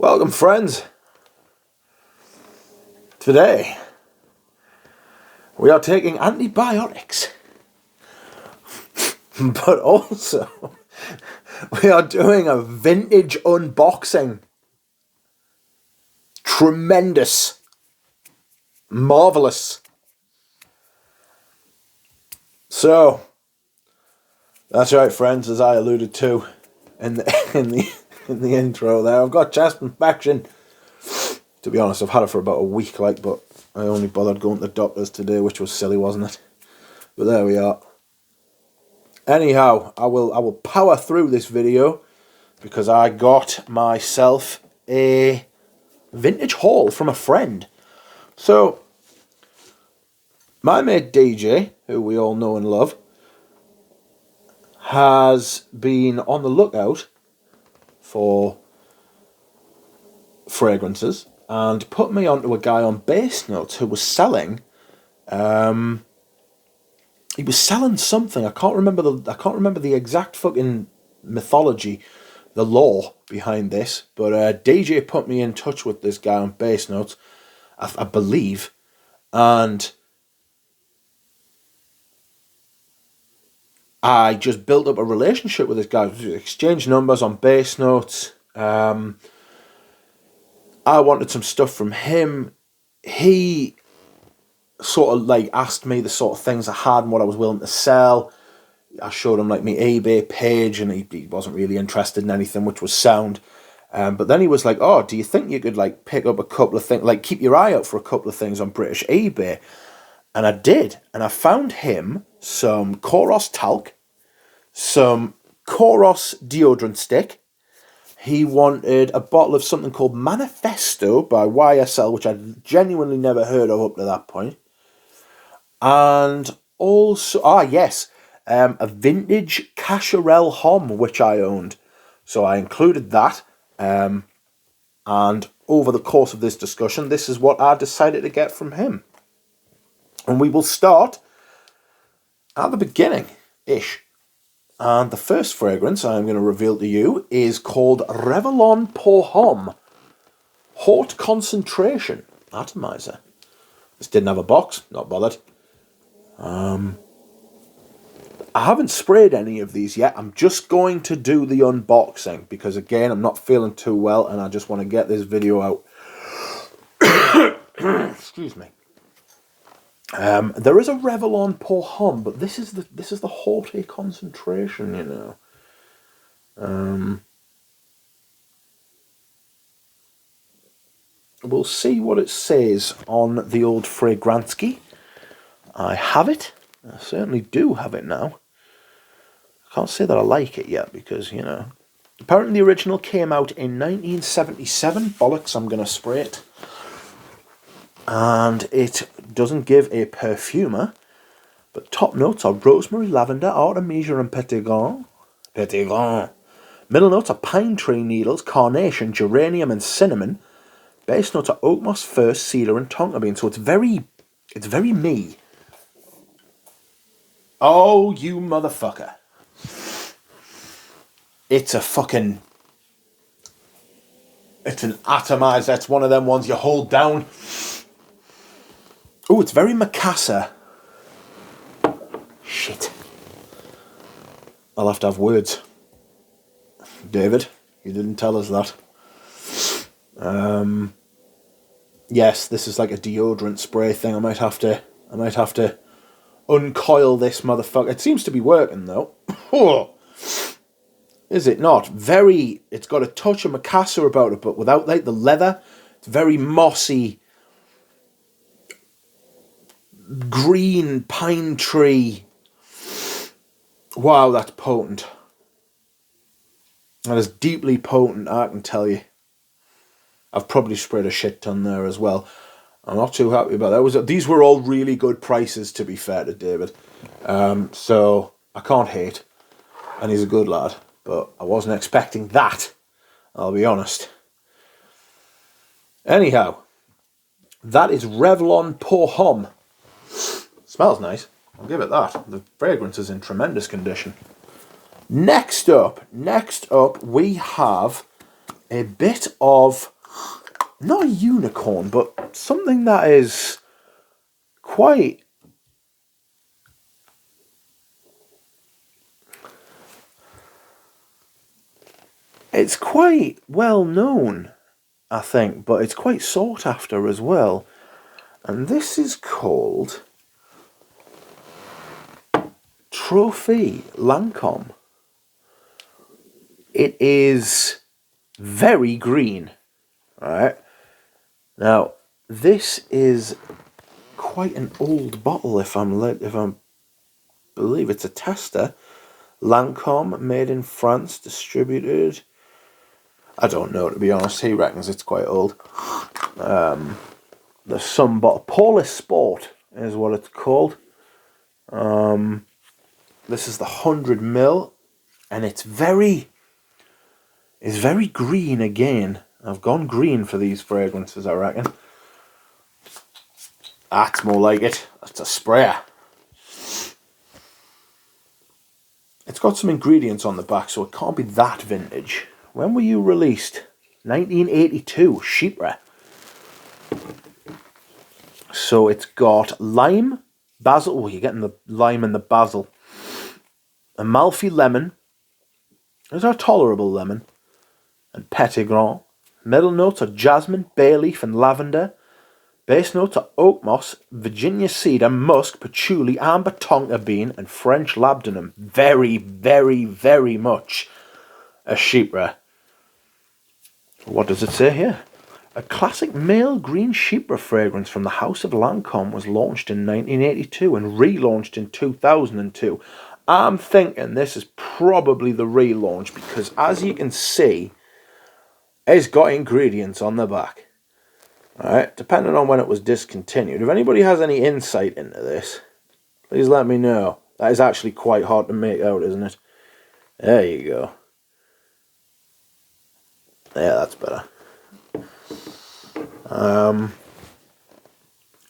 Welcome, friends. Today we are taking antibiotics, but also we are doing a vintage unboxing. Tremendous, marvelous. So that's right, friends. As I alluded to in the intro, there, I've got chest infection. To be honest, I've had it for about a week, but I only bothered going to the doctors today, which was silly, wasn't it? But there we are. Anyhow, I will power through this video because I got myself a vintage haul from a friend. So, my mate DJ, who we all know and love, has been on the lookout for fragrances and put me onto a guy on Base Notes who was selling. He was selling something. I can't remember the exact fucking mythology, the lore behind this. But DJ put me in touch with this guy on Base Notes, I believe, and I just built up a relationship with this guy. We exchanged numbers on Base Notes. I wanted some stuff from him. He sort of asked me the sort of things I had and what I was willing to sell. I showed him my eBay page, and he wasn't really interested in anything, which was sound. But then he was like, "Oh, do you think you could pick up a couple of things, keep your eye out for a couple of things on British eBay?" And I did, and I found him some Koros talc, some Koros deodorant stick. He wanted a bottle of something called Manifesto by YSL, which I'd genuinely never heard of up to that point. And also, a vintage Cacharel Homme, which I owned. So I included that. And over the course of this discussion, this is what I decided to get from him. And we will start at the beginning-ish. And the first fragrance I'm going to reveal to you is called Revillon Pour Homme Haute Concentration Atomizer. This didn't have a box, not bothered. I haven't sprayed any of these yet. I'm just going to do the unboxing because, again, I'm not feeling too well and I just want to get this video out. Excuse me. There is a Revillon Pour Homme, but this is the Haute Concentration, you know. We'll see what it says on the old Fragransky. I have it. I certainly do have it now. I can't say that I like it yet because, you know. Apparently the original came out in 1977. Bollocks, I'm going to spray it. And it doesn't give a perfumer, but top notes are rosemary, lavender, artemisia and petit grain. Petit grain. Middle notes are pine tree needles, carnation, geranium and cinnamon. Base notes are oak moss, fir, cedar and tonka bean. So it's very me. Oh, you motherfucker. It's an atomizer. It's one of them ones you hold down. Oh, it's very macassar. Shit. I'll have to have words. David, you didn't tell us that. Yes, this is like a deodorant spray thing. I might have to uncoil this motherfucker. It seems to be working though. Is it not? It's got a touch of macassar about it, but without the leather. It's very mossy. Green pine tree. Wow, that's potent. That is deeply potent, I can tell you. I've probably sprayed a shit ton there as well. I'm not too happy about that. These were all really good prices, to be fair to David. So I can't hate. And he's a good lad. But I wasn't expecting that, I'll be honest. Anyhow, that is Revillon Pour Homme. Smells nice. I'll give it that. The fragrance is in tremendous condition. Next up, we have a bit of, not a unicorn, but something that is quite... It's quite well known, I think, but it's quite sought after as well. And this is called Trophy Lancome. It is very green, right? Now, this is quite an old bottle, if I believe it's a tester. Lancome, made in France, distributed. I don't know, to be honest. He reckons it's quite old. There's some bottle. Paulus Sport is what it's called. This is the 100ml, and it's very green again. I've gone green for these fragrances, I reckon. That's more like it. That's a sprayer. It's got some ingredients on the back, so it can't be that vintage. When were you released? 1982, Chypre. So it's got lime, basil. Oh, you're getting the lime and the basil. Amalfi lemon. These are tolerable lemon. And petitgrain. Middle notes are jasmine, bay leaf, and lavender. Base notes are oak moss, Virginia cedar, musk, patchouli, amber tonka bean, and French labdanum. Very, very, very much a Chypre. What does it say here? A classic male green Chypre fragrance from the House of Lancome was launched in 1982 and relaunched in 2002. I'm thinking this is probably the relaunch because, as you can see, it's got ingredients on the back. Alright, depending on when it was discontinued. If anybody has any insight into this, please let me know. That is actually quite hard to make out, isn't it? There you go. Yeah, that's better.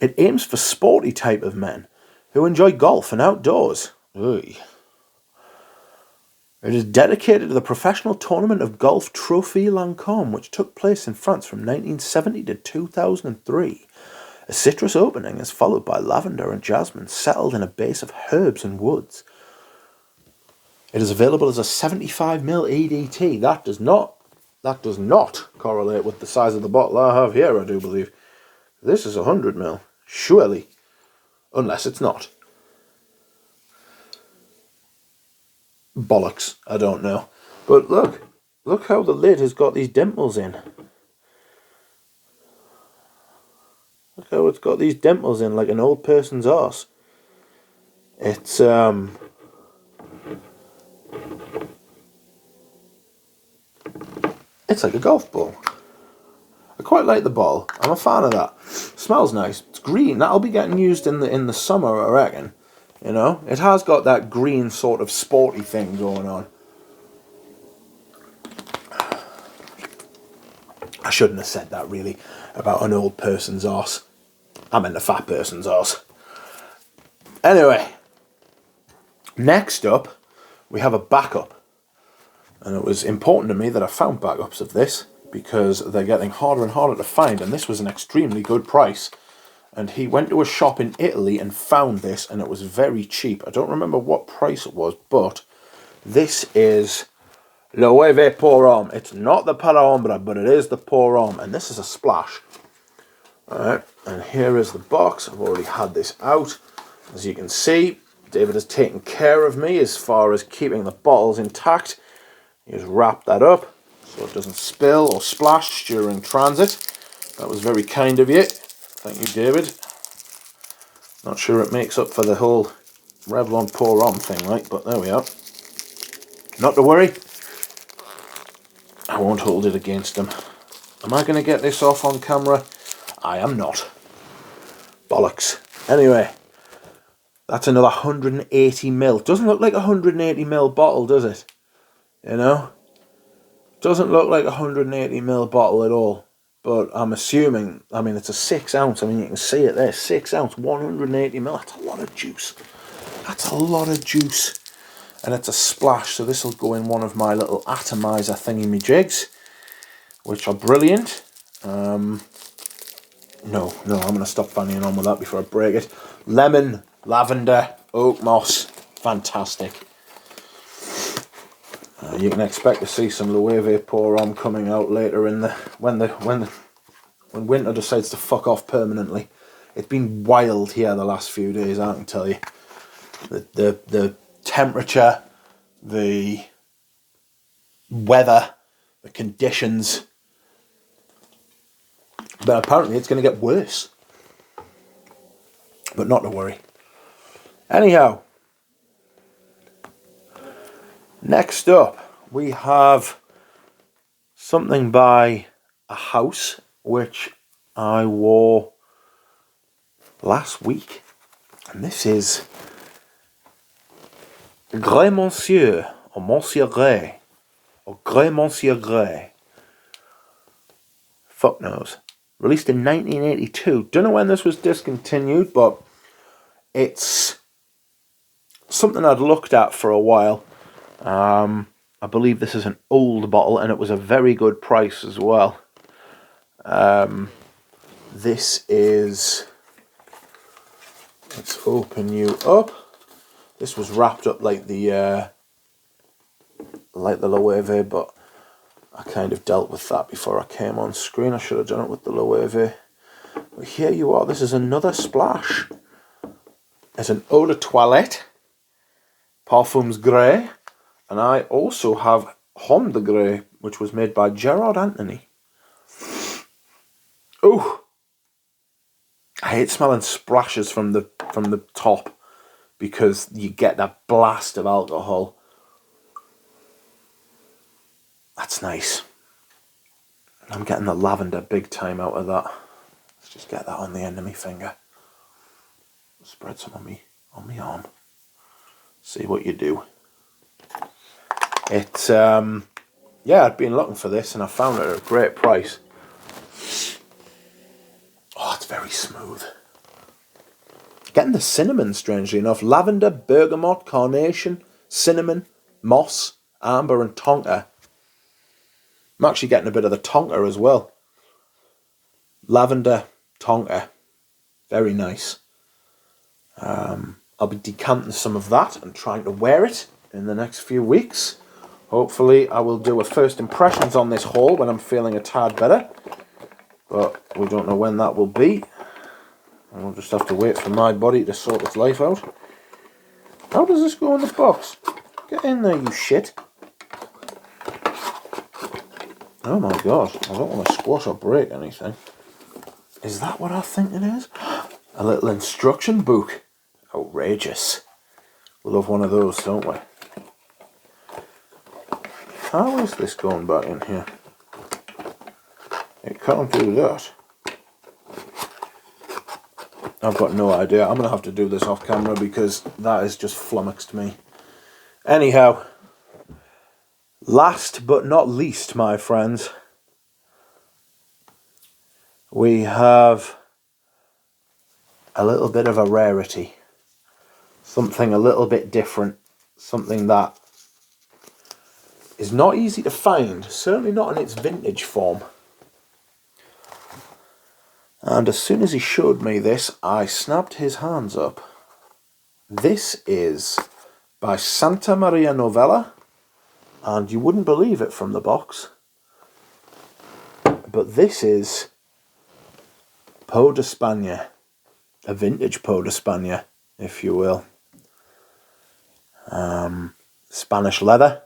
It aims for sporty type of men who enjoy golf and outdoors. Oy. It is dedicated to the professional tournament of golf Trophy Lancome, which took place in France from 1970 to 2003. A citrus opening is followed by lavender and jasmine, settled in a base of herbs and woods. It is available as a 75ml EDT. That does not correlate with the size of the bottle I have here, I do believe. This is 100ml, surely, unless it's not. Bollocks, I don't know. But look how the lid has got these dimples in. Look how it's got these dimples in like an old person's arse. It's like a golf ball. I quite like the bottle. I'm a fan of that. Smells nice. It's green. That'll be getting used in the summer, I reckon. You know, it has got that green sort of sporty thing going on. I shouldn't have said that really about an old person's arse. I meant a fat person's arse. Anyway, next up, we have a backup. And it was important to me that I found backups of this because they're getting harder and harder to find, and this was an extremely good price. And he went to a shop in Italy and found this, and it was very cheap. I don't remember what price it was, but this is Loewe Pour Homme. It's not the Para Ombra, but it is the Pour Homme, and this is a splash. Alright, and here is the box. I've already had this out. As you can see, David has taken care of me as far as keeping the bottles intact. He has wrapped that up so it doesn't spill or splash during transit. That was very kind of you. Thank you, David. Not sure it makes up for the whole Revillon Pour Homme thing, right? But there we are. Not to worry. I won't hold it against him. Am I going to get this off on camera? I am not. Bollocks. Anyway, that's another 180ml. Doesn't look like a 180ml bottle, does it? You know? Doesn't look like a 180ml bottle at all. But I'm assuming, I mean, it's a 6 ounce. I mean, you can see it there. 6 ounce, 180ml. That's a lot of juice. That's a lot of juice. And it's a splash, so this will go in one of my little atomizer thingy-me-jigs. which are brilliant. No, I'm going to stop fannying on with that before I break it. Lemon, lavender, oak moss, fantastic. You can expect to see some Loewe pour on coming out later in the when winter decides to fuck off permanently. It's been wild here the last few days, I can tell you. The temperature, the weather, the conditions. But apparently it's going to get worse. But not to worry. Anyhow, next up we have something by a house which I wore last week. And this is Gres Monsieur, or Monsieur Gres, or Gres Monsieur Gres. Fuck knows. Released in 1982. Don't know when this was discontinued, but it's something I'd looked at for a while. I believe this is an old bottle, and it was a very good price as well. This is... Let's open you up. This was wrapped up like the Loewe, but I kind of dealt with that before I came on screen. I should have done it with the Loewe. But here you are. This is another splash. It's an eau de toilette, Parfums Gres, and I also have Homme de Gres, which was made by Gerard Anthony. Ooh, I hate smelling splashes from the top because you get that blast of alcohol. That's nice. I'm getting the lavender big time out of that. Let's just get that on the end of my finger. Spread some on me arm. See what you do. It's yeah, I'd been looking for this and I found it at a great price. Oh, it's very smooth. Getting the cinnamon, strangely enough. Lavender, bergamot, carnation, cinnamon, moss, amber and tonka. I'm actually getting a bit of the tonka as well. Lavender, tonka. Very nice. I'll be decanting some of that and trying to wear it in the next few weeks. Hopefully I will do a first impressions on this haul when I'm feeling a tad better. But we don't know when that will be. And we'll just have to wait for my body to sort its life out. How does this go in the box? Get in there, you shit. Oh my god, I don't want to squash or break anything. Is that what I think it is? A little instruction book. Outrageous. We love one of those, don't we? How is this going back in here? It can't do that. I've got no idea. I'm going to have to do this off camera because that has just flummoxed me. Anyhow, last but not least, my friends, we have a little bit of a rarity. Something a little bit different. Something that is not easy to find. Certainly not in its vintage form. And as soon as he showed me this, I snapped his hands up. This is by Santa Maria Novella. And you wouldn't believe it from the box. But this is Peau d'Espagne. A vintage Peau d'Espagne, if you will. Spanish leather.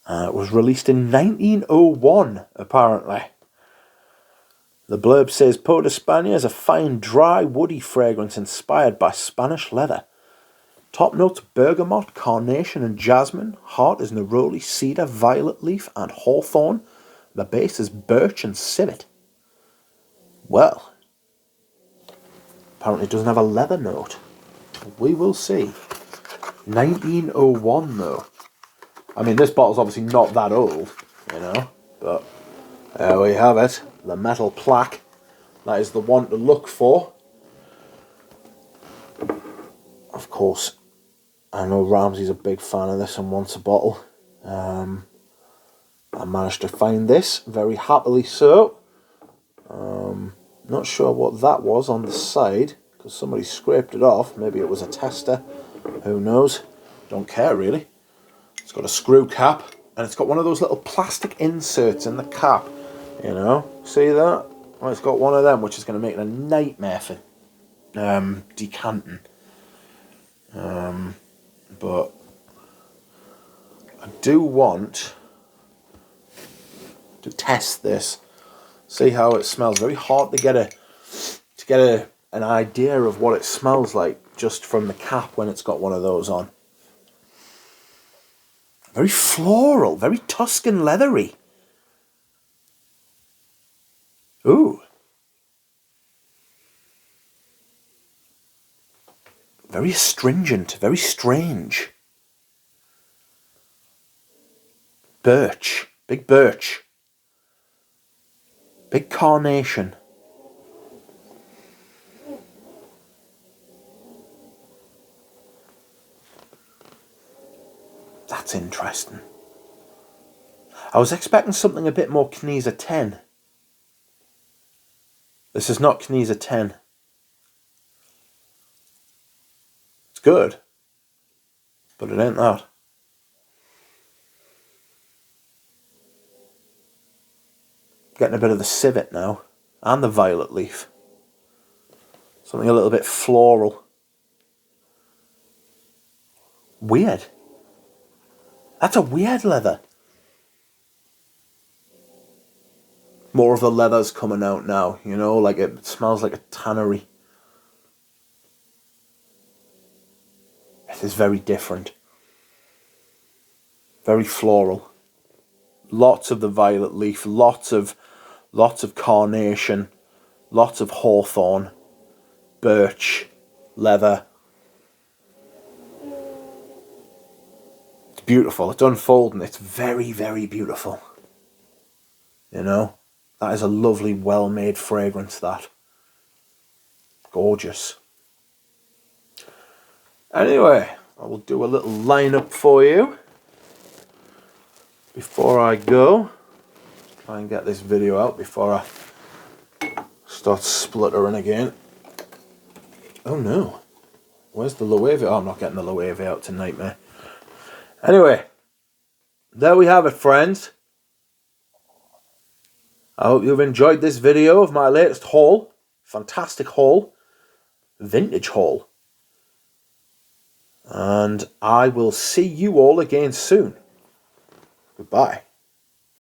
It was released in 1901, apparently. The blurb says, Peau d'Espagne is a fine, dry, woody fragrance inspired by Spanish leather. Top notes bergamot, carnation and jasmine. Heart is neroli, cedar, violet leaf and hawthorn. The base is birch and civet. Well, apparently it doesn't have a leather note. We will see. 1901 though. I mean, this bottle's obviously not that old, you know, but there we have it. The metal plaque. That is the one to look for. Of course, I know Ramsey's a big fan of this and wants a bottle. I I managed to find this, very happily so. Not sure what that was on the side, because somebody scraped it off. Maybe it was a tester, who knows. Don't care really. It's got a screw cap, and it's got one of those little plastic inserts in the cap, you know, see that? Well, it's got one of them, which is going to make it a nightmare for decanting. But I do want to test this, see how it smells. Very hard to get an idea of what it smells like just from the cap when it's got one of those on. Very floral, very Tuscan leathery. Ooh. Very astringent, very strange. Birch, big birch. Big carnation. That's interesting. I was expecting something a bit more Knisa 10. This is not Knisa 10. It's good, but it ain't that. Getting a bit of the civet now, and the violet leaf. Something a little bit floral. Weird. That's a weird leather. More of the leather's coming out now, you know, like it smells like a tannery. It is very different. Very floral. Lots of the violet leaf, lots of carnation, lots of hawthorn, birch, leather. It's beautiful. It's unfolding. It's very, very beautiful. You know, that is a lovely, well-made fragrance, that. Gorgeous. Anyway, I will do a little lineup for you before I go. Try and get this video out before I start spluttering again. Oh no. Where's the Loewe? Oh, I'm not getting the Loewe out tonight, man. Anyway, there we have it, friends. I hope you've enjoyed this video of my latest haul. Fantastic haul. Vintage haul. And I will see you all again soon. Goodbye.